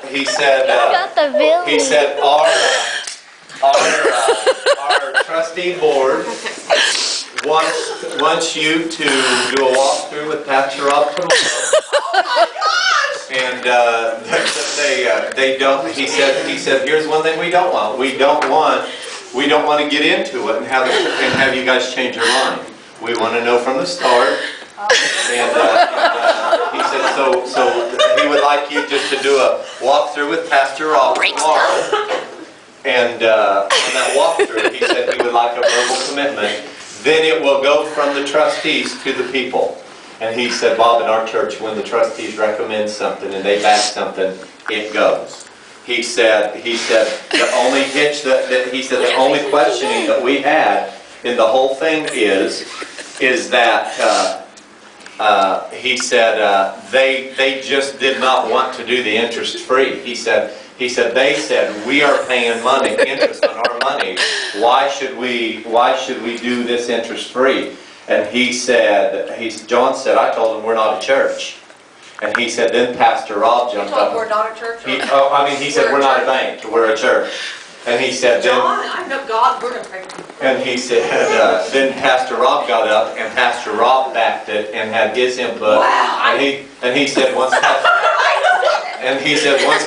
he said our trustee board wants you to do a walkthrough with Pastor Rob tomorrow. Oh my gosh! And they don't. He said here's one thing we don't want. We don't want to get into it and have you guys change your mind. We want to know from the start. And he said so he would like you just to do a walkthrough with Pastor Rob tomorrow. And on that walkthrough, he said he would like a verbal commitment. Then it will go from the trustees to the people. And he said, Bob, in our church, when the trustees recommend something and they back something, it goes. He said the only hitch the only questioning that we had in the whole thing is that he said they just did not want to do the interest free. He said they said we are paying interest on our money. Why should we do this interest free? And John said, I told him we're not a church. And he said, then Pastor Rob jumped up. We're not a church? He said, we're not a bank, we're a church. And he said, John, I know God, we're going to pray for you. And he said, then Pastor Rob got up, and Pastor Rob backed it and had his input. Wow. And he said, once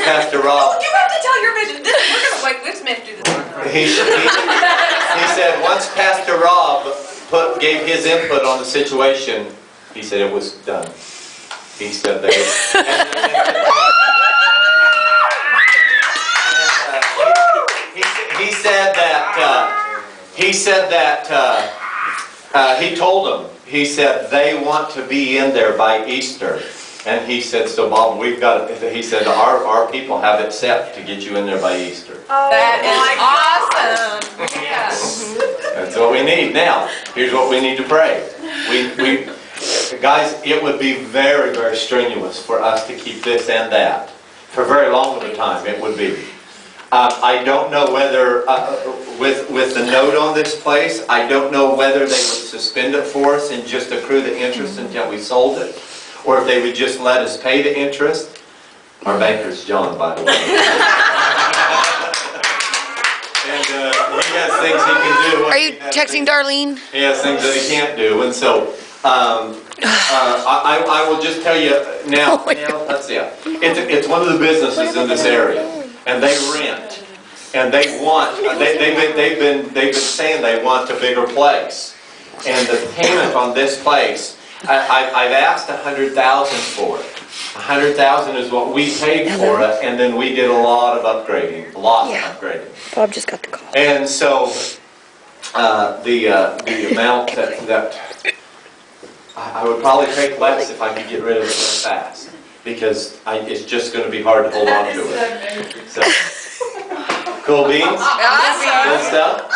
Pastor Rob... Look, you have to tell your vision. We're going to wait, let's make do this. He said, once Pastor Rob gave his input on the situation, he said it was done. He said that. He told them. He said they want to be in there by Easter. And he said, so Bob, we've got it. He said, our people have it set to get you in there by Easter. Oh, that is awesome. Yes. That's what we need. Now, here's what we need to pray. Guys, it would be very, very strenuous for us to keep this and that. For very long of a time, it would be. I don't know whether, with the note on this place, I don't know whether they would suspend it for us and just accrue the interest until we sold it. Or if they would just let us pay the interest. Our banker's John, by the way. And he has things he can do. Are you texting Darlene? He has things that he can't do. And so, I will just tell you now, let's see. It's one of the businesses in this area. And they rent. And they want, they've been saying they want a bigger place. And the payment on this place, I've asked $100,000 for it. $100,000 is what we paid for it, and then we did a lot of upgrading, upgrading. Bob just got the call. And so the amount that I would probably take less if I could get rid of it real fast, because it's just going to be hard to hold on to it. So, cool beans, good stuff.